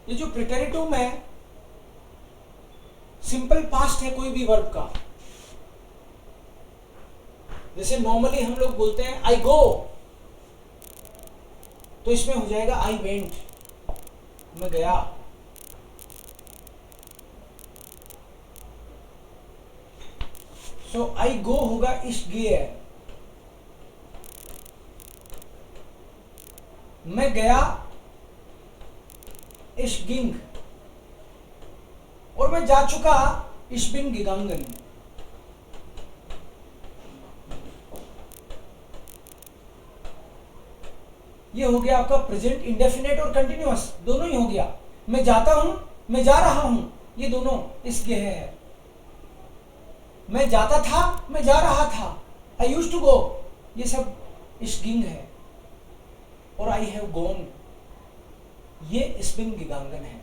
ये जो प्रिटेरिटुम है सिंपल पास्ट है कोई भी वर्ब का। जैसे नॉर्मली हम लोग बोलते हैं आई गो, तो इसमें हो जाएगा आई वेंट, मैं गया। सो आई गो होगा इश गे है, मैं गया इश गिंग, और मैं जा चुका इश बिन गिगांगन। ये हो गया आपका प्रेजेंट इंडेफिनेट और कंटिन्यूअस, दोनों ही हो गया। मैं जाता हूं, मैं जा रहा हूं, ये दोनों इस गे है। मैं जाता था, मैं जा रहा था, आई यूज्ड टू गो, ये सब इश गिंग है। और आई हैव गॉन, ये इस बिन गिगांगन है।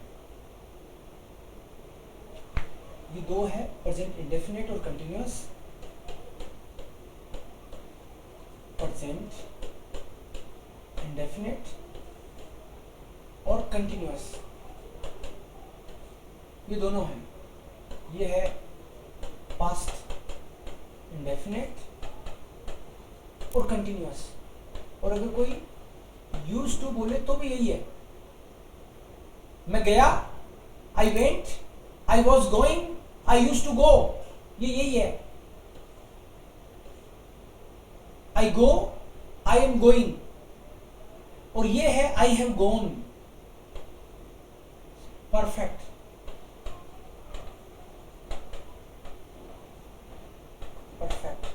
ये दो है प्रेजेंट इंडेफिनेट और कंटिन्यूअस। प्रेजेंट इंडेफिनेट और कंटिन्यूअस, ये दोनों हैं। ये है पास्ट इंडेफिनेट और कंटिन्यूअस। और अगर कोई यूज टू बोले तो भी यही है। मैं गया, I went, I was going, I use to go, ये यही है। आई गो, आई एम गोइंग, और ये है आई have gone. Perfect. Perfect,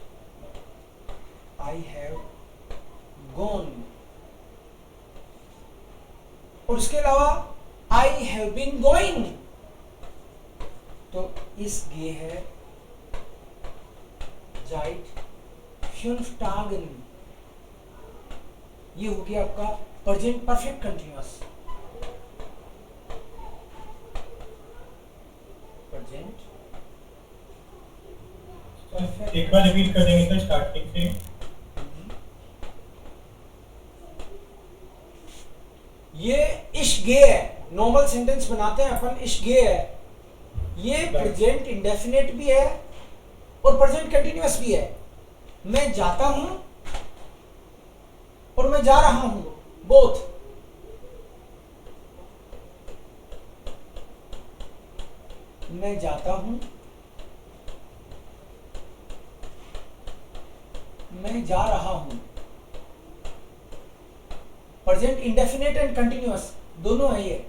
I have gone. और इसके अलावा आई हैव बीन गोइंग, तो इस गे है जाइट फ्यूनफ्टागन। ये हो गया आपका प्रेजेंट परफेक्ट कंटिन्यूअस। प्रेजेंट एक बार रिपीट कर देंगे सर स्टार्टिंग से। ये इश गे है, नॉर्मल सेंटेंस बनाते हैं अपन, इश गे है। ये प्रेजेंट इंडेफिनेट भी है और प्रेजेंट कंटिन्यूअस भी है। मैं जाता हूं और मैं जा रहा हूं, बोथ। मैं जाता हूं, मैं जा रहा हूं। प्रेजेंट इंडेफिनेट एंड कंटिन्यूअस दोनों है ये।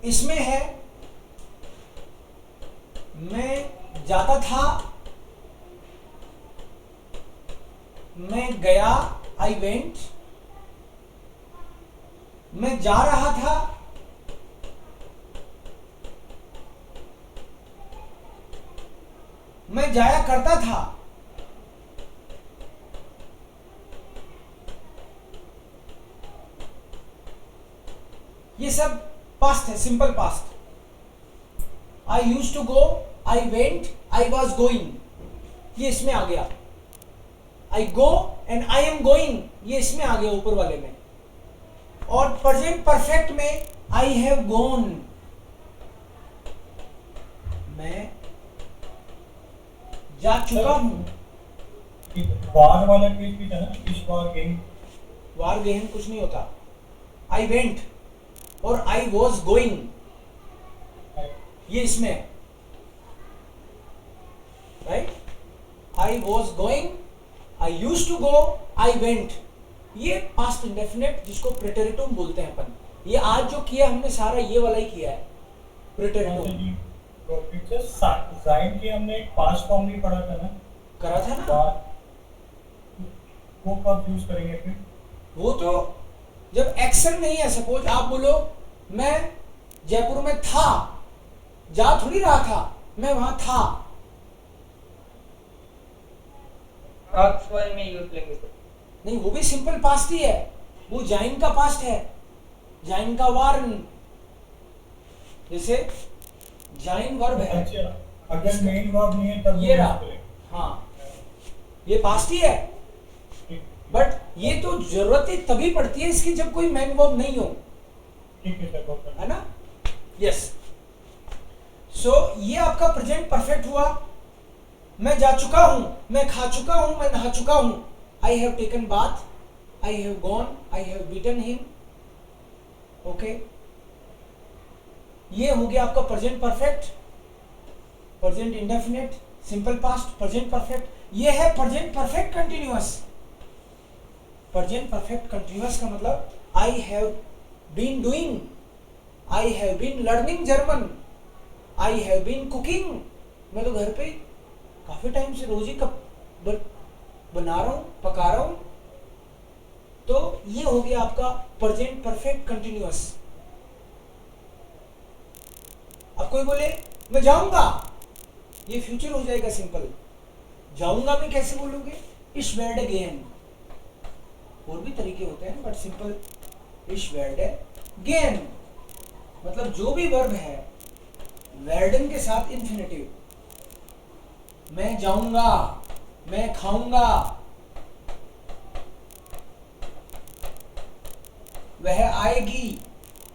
इसमें है मैं जाता था, मैं गया, आई वेंट, मैं जा रहा था, मैं जाया करता था। ये सब पास्ट है, simple past. I use to go, I went, I was going, ये इसमें आ गया। I go and I am going, ये इसमें आ गया ऊपर वाले में। और प्रेजेंट परफेक्ट में आई हैव गॉन, मैं जा चुका हूं। वार वाला केस भी था ना, इस वार गेम। वार गेहन कुछ नहीं होता। आई वेंट और आई वॉज गोइंग, ये इसमें है, right. I was going, I use to go, I went, ये पास्ट इंडेफिनेट जिसको प्रेटेरिटुम बोलते हैं अपन। ये आज जो किया हमने सारा ये वाला ही किया है, प्रेटेरिटुम। साइन की हमने एक पास्ट फॉर्म भी पढ़ा था ना, करा था ना। वो कब यूज करेंगे फिर? वो तो जब एक्शन नहीं है, सपोज आप बोलो मैं जयपुर में था, जा थोड़ी रहा था, मैं वहां था। में यूज लेंगे नहीं, वो भी सिंपल पास्ट ही है, वो जाइन का पास्ट है, जाइन का वार्न। जैसे जाइन वर्ब है। अच्छा, अगर मेन वर्ब नहीं है तब ये रहा, हाँ, ये पास्ट ही है। बट ये तो जरूरत ही तभी पड़ती है इसकी जब कोई मेन वर्ब नहीं हो। ठीक है सर, ओके। है ना? यस। सो ये आपका प्रेजेंट परफेक्ट हुआ। मैं जा चुका हूं, मैं खा चुका हूं, मैं नहा चुका हूं। I have taken bath, I have gone, I have beaten him. Okay, ये हो गया आपका present perfect, present indefinite, simple past, present perfect. ये है present perfect continuous. Present perfect continuous का मतलब I have been doing, I have been learning German, I have been cooking. मैं तो घर पे काफी टाइम से रोज ही बना रहा हूं, पका रहा हूं। तो ये हो गया आपका प्रेजेंट परफेक्ट कंटिन्यूअस। अब कोई बोले मैं जाऊंगा, ये फ्यूचर हो जाएगा सिंपल। जाऊंगा में कैसे बोलोगे? इस वेर्ड गेन, और भी तरीके होते हैं बट सिंपल इस वेर्ड गेन। मतलब जो भी वर्ब है वर्डन के साथ इंफिनिटिव। मैं जाऊंगा, मैं खाऊंगा, वह आएगी,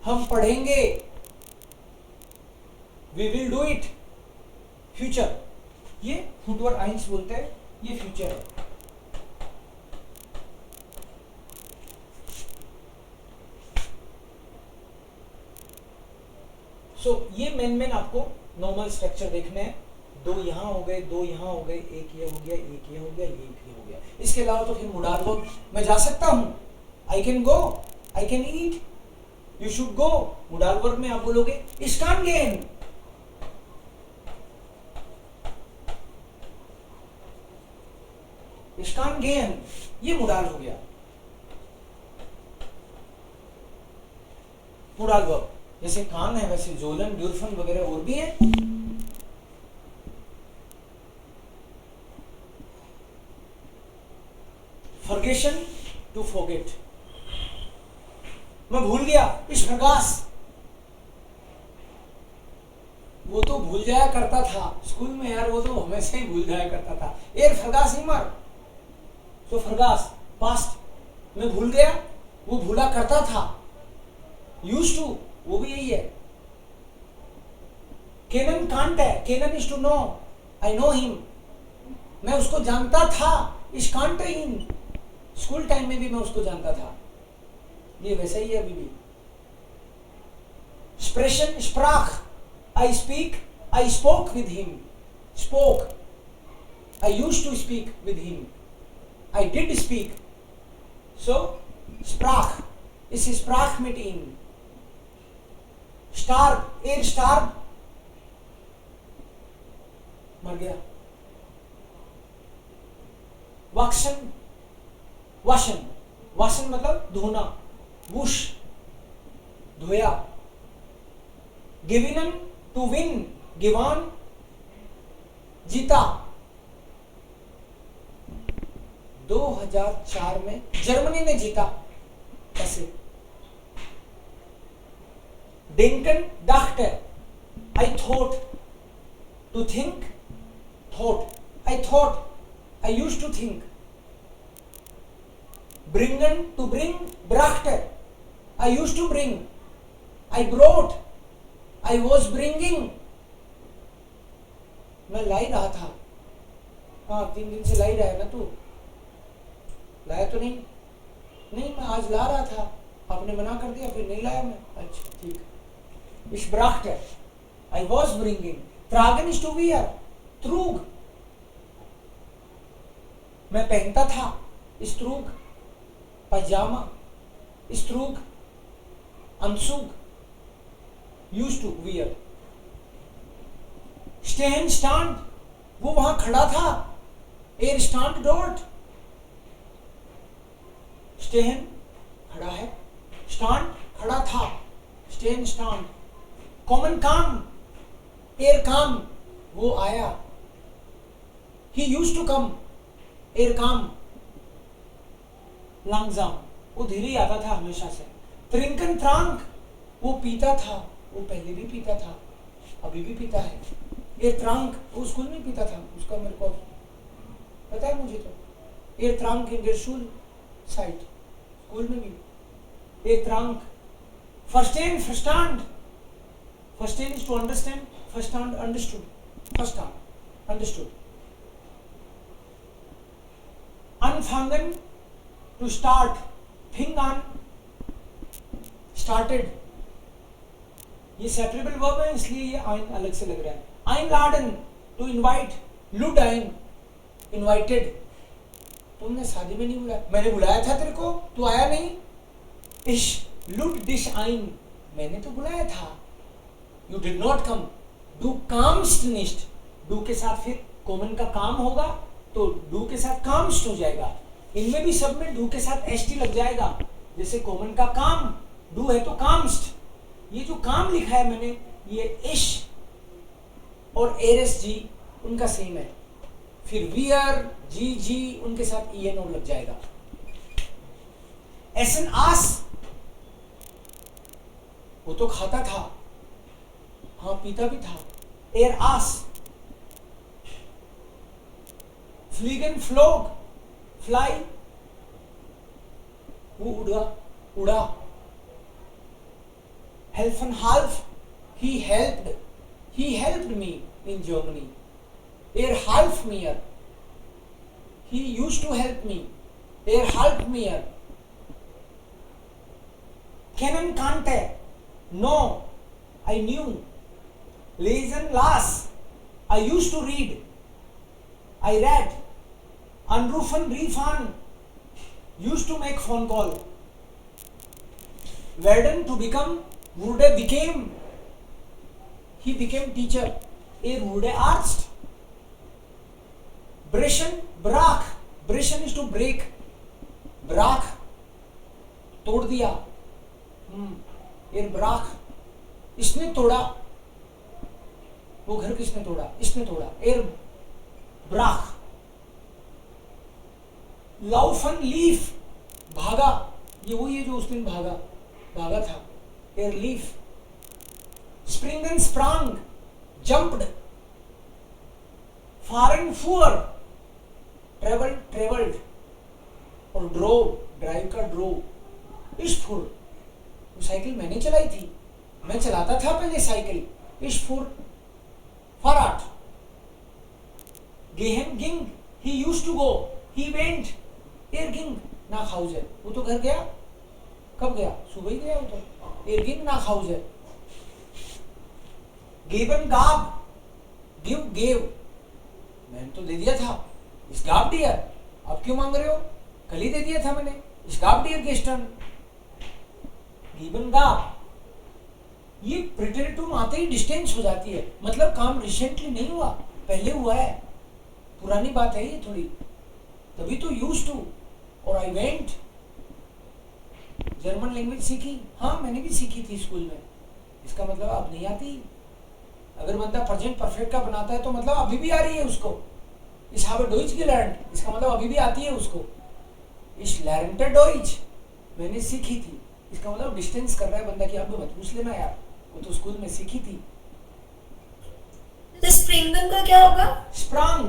हम पढ़ेंगे, we will do it. Future, ये फुटवर आइंस बोलते हैं, ये फ्यूचर है। सो ये मेन आपको नॉर्मल स्ट्रक्चर देखने हैं। दो यहाँ हो गए, दो यहाँ हो गए, एक ये हो गया, एक ये हो गया, एक ये हो गया। इसके अलावा तो फिर मोडाल वर्ब, मैं जा सकता हूँ, I can go, I can eat, you should go. Modal verb में आप बोलोगे ich kann gehen, ich kann gehen, ये मोडाल हो गया। मोडाल वर्ब जैसे कान है वैसे जोलन, ड्यूरफन वगैरह और भी है। फॉरगेशन, टू फॉरगेट, मैं भूल गया, इस प्रकाश, वो तो भूल जाया करता था स्कूल में यार, वो तो हमेशा ही भूल जाया करता था। एर फरगास इमर, तो फरगास पास्ट, मैं भूल गया, वो भूला करता था। यूज्ड टू, वो भी यही है। केनन कांट है, केनन is to know, I know him, मैं उसको जानता था, इस कांट हिम, स्कूल टाइम में भी मैं उसको जानता था। ये वैसा ही है अभी भी। स्प्रेशन, स्प्राख, I speak, I spoke with him, spoke, I used to speak with him, I did speak, so स्प्राख, इस स्प्राख mit ihm। स्टार्व, एर स्टार्व, मर गया। वाक्शन, वाशन, वाशन मतलब धोना, वुश, धोया। गिविनन, टू विन, गिवान, जीता। 2004 में जर्मनी ने जीता, कैसे? डेंकन, dachte, I thought, to think, thought, I thought, I used to think। Bringen, to bring, brachte, I used to bring, I brought, I was bringing, मैं लाई रहा था। हाँ, 3 दिन से लाई रहा है ना तू, लाया तो नहीं? नहीं, मैं आज ला रहा था, आपने मना कर दिया, फिर नहीं लाया मैं। अच्छा ठीक है। Ich brachte, I was bringing, tragen ist to wear, trug, मैं पहनता था, ist trug, pyjama, ist trug, Anzug, used to wear। stehen, stand, वो वहां खड़ा था, er stand dort। stehen खड़ा है, stand खड़ा था, stehen stand। कॉमन काम, एर काम, वो आया, ही यूज्ड टू कम, एर काम। लांगजाम, वो धीरे ही आता था हमेशा से। त्रिंकन त्रांक, वो पीता था, वो पहले भी पीता था, अभी भी पीता है। एर त्रांक, वो स्कूल में पीता था, उसका मेरे को पता है मुझे तो। एर त्रांक in their school site, school में भी। एर त्रांक Verstehen, verstand. Verstehen is to understand. Verstand, understood. Verstand, understood. Anfangen, to start. Fing an, started. ये सेपरेबल वर्ब है इसलिए ये आइन अलग से लग रहा है. Einladen, to invite. Lud ein, invited. तुमने शादी में नहीं बुलाया, मैंने बुलाया था तेरे को, तू आया नहीं. Ich lud dich ein, मैंने तो बुलाया था. You did not come. Du kamst nicht. Du के साथ फिर कॉमन का काम होगा तो du के साथ kamst हो जाएगा. इनमें भी सब में du के साथ st लग जाएगा. जैसे कॉमन का काम du है तो kamst. ये जो काम लिखा है मैंने, ये इश और एरस जी उनका सेम है. फिर वियर जी जी उनके साथ ई एन ओ लग जाएगा. एसन आस, वो तो खाता था, हाँ पीता भी था. एर आस. फ्लीगन फ्लोग, फ्लाई, वो उड़ा उड़ा. Helfen half, he helped me in Germany. Half mir, he used to help me. Half mir. Kennen kannte, no, I knew. Lesen las, I used to read. I read. Anrufen rief an, used to make phone call. Werden, to become. Wurde, became. He became teacher. Wurde Arzt. Brechen, brach. Brechen is to break. Brach, तोड़ दिया. brach. इसने तोड़ा. वो घर किसने तोड़ा? इसने तोड़ा. brach. Laufen, lief. भागा. ये वही है जो उस दिन भागा था. Leaf. Springen, sprang. Jumped. Fahren, fuhr. Traveled. और drove, drive का drove. Ich fuhr. वो साइकिल मैंने चलाई थी, मैं चलाता था पहले cycle. Ich fuhr Fahrrad. Gehen, ging. He used to go. He went. ging nach Hause. वो तो घर गया. कब गया? सुबह ही गया वो तो. ging nach Hause. Geben, gab. Give, gave. मैंने तो दे दिया था. Ich gab dir. अब क्यों मांग रहे हो? कल ही दे दिया था मैंने. Ich gab dir gestern. Geben, gab. ये प्रेटेरिटुम आते ही डिस्टेंस हो जाती है. मतलब काम रिसेंटली नहीं हुआ, पहले हुआ है, पुरानी बात है ये थोड़ी. तभी तो यूज्ड टू. और आई वेंट. जर्मन लैंग्वेज सीखी? हाँ मैंने भी सीखी थी स्कूल में. इसका मतलब अब नहीं आती. अगर बंदा प्रेजेंट परफेक्ट का बनाता है तो मतलब अभी भी आ रही है उसको. Ich habe Deutsch gelernt. इसका मतलब अभी भी आती है उसको. Ich lernte Deutsch. मैंने सीखी थी. इसका मतलब डिस्टेंस कर रहा है बंदा कि आप मत पूछ लेना यार, वो तो स्कूल में सीखी थी. तो स्प्रिंगन का क्या होगा? Sprang.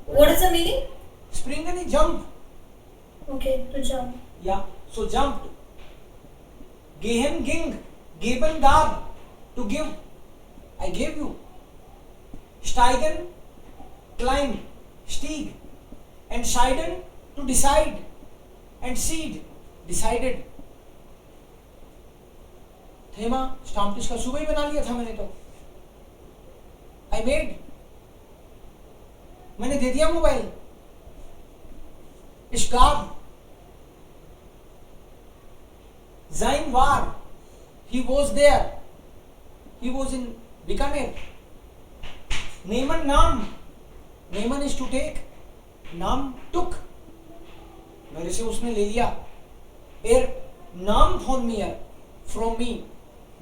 What is the meaning? Springen is jump. Okay, to jump. Yeah, so jumped. Gehen, ging. Geben, gab. To give. I gave you. Steigen, climb. Stieg. Entscheiden, to decide. Entschied, decided. थेमा स्टाम्प इसका सुबह ही बना लिया था मैंने तो. I made. मैंने दे दिया mobile. Ich gab. Sein war. He was there. He was in Bikaner. Nehmen, नाम. Nehmen is to take. नाम took. मेरे से उसने ले लिया. नाम von mir, from me.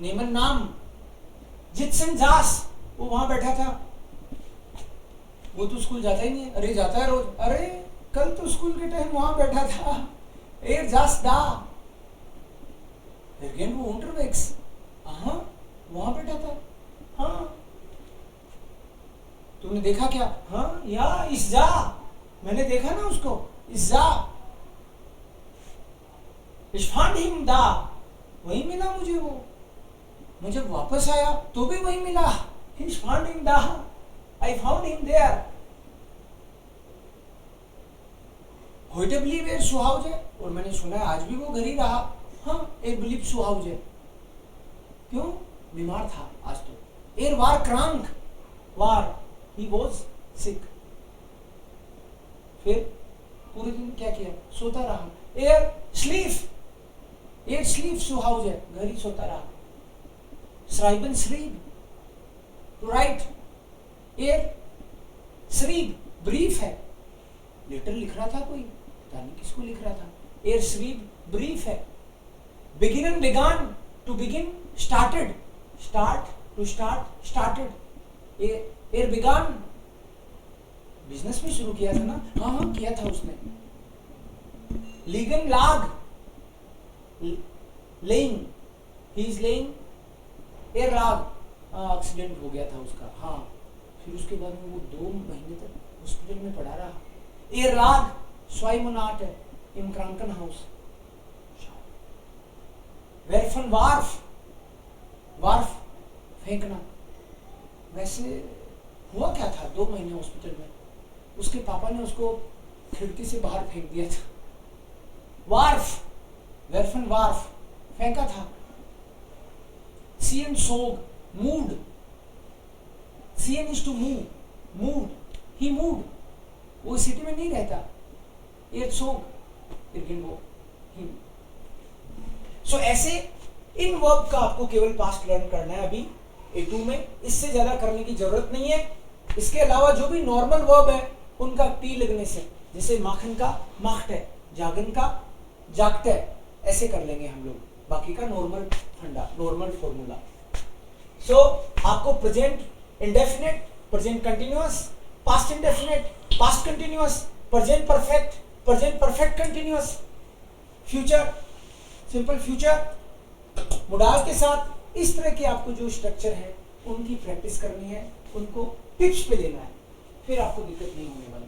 Neyman नाम. जित्सन जास, वो वहां बैठा था. वो तो स्कूल जाता ही नहीं है. अरे जाता है रोज. अरे कल तो स्कूल के टाइम वहां बैठा था. जास दा. वो unterwegs. हाँ वहां बैठा था. हाँ तुमने देखा क्या? हाँ या इस जा. मैंने देखा ना उसको. इस जा. Ich fand him da. वही मिला मुझे वो, मुझे वापस आया तो भी वही मिला। Ich found him da, I found him there. heute blieb er zu Hause, और मैंने सुना है आज भी वो घर ही रहा। हाँ, er blieb zu Hause, क्यों? बीमार था आज तो। er war krank, war, he was sick। फिर पूरे दिन क्या किया? सोता रहा। er schlief zu Hause, घर ही सोता रहा। schreiben schrieb, to write, er schrieb, brief है, लेटर लिख रहा था कोई, पता नहीं किसको लिख रहा था। er schrieb, brief है। beginnen began, to begin, started, start, to start, started। er began, business भी शुरू किया था ना। हाँ किया था उसने। liegen lag, laying, he is laying, er lag, accident हो गया था उसका। हाँ, फिर उसके बाद में वो 2 महीने तक हॉस्पिटल में पड़ा रहा। er lag 2 Monate im Krankenhaus। werfen, warf, फेंकना। वैसे हुआ क्या था 2 महीने हॉस्पिटल में? उसके पापा ने उसको खिड़की से बाहर फेंक दिया था। वार्फ, werfen, warf, फेंका था। ziehen, zog, moved, ziehen is to move, moved, he moved, वो सिटी में नहीं रहता। er zog, irgendwo hin। सो ऐसे इन वर्ब का आपको केवल पास्ट लर्न करना है अभी A2 में, इससे ज्यादा करने की जरूरत नहीं है। इसके अलावा जो भी नॉर्मल वर्ब है उनका टी लगने से, जैसे माखन का माखट है, जागन का जागत है, ऐसे कर लेंगे हम लोग। बाकी का नॉर्मल फंडा, नॉर्मल फॉर्मूला। सो आपको present indefinite, present continuous, past indefinite, past continuous, present perfect continuous, future, simple future, modal के साथ इस तरह के आपको जो स्ट्रक्चर है उनकी प्रैक्टिस करनी है, उनको टिप्स पे लेना है, फिर आपको दिक्कत नहीं होने वाली।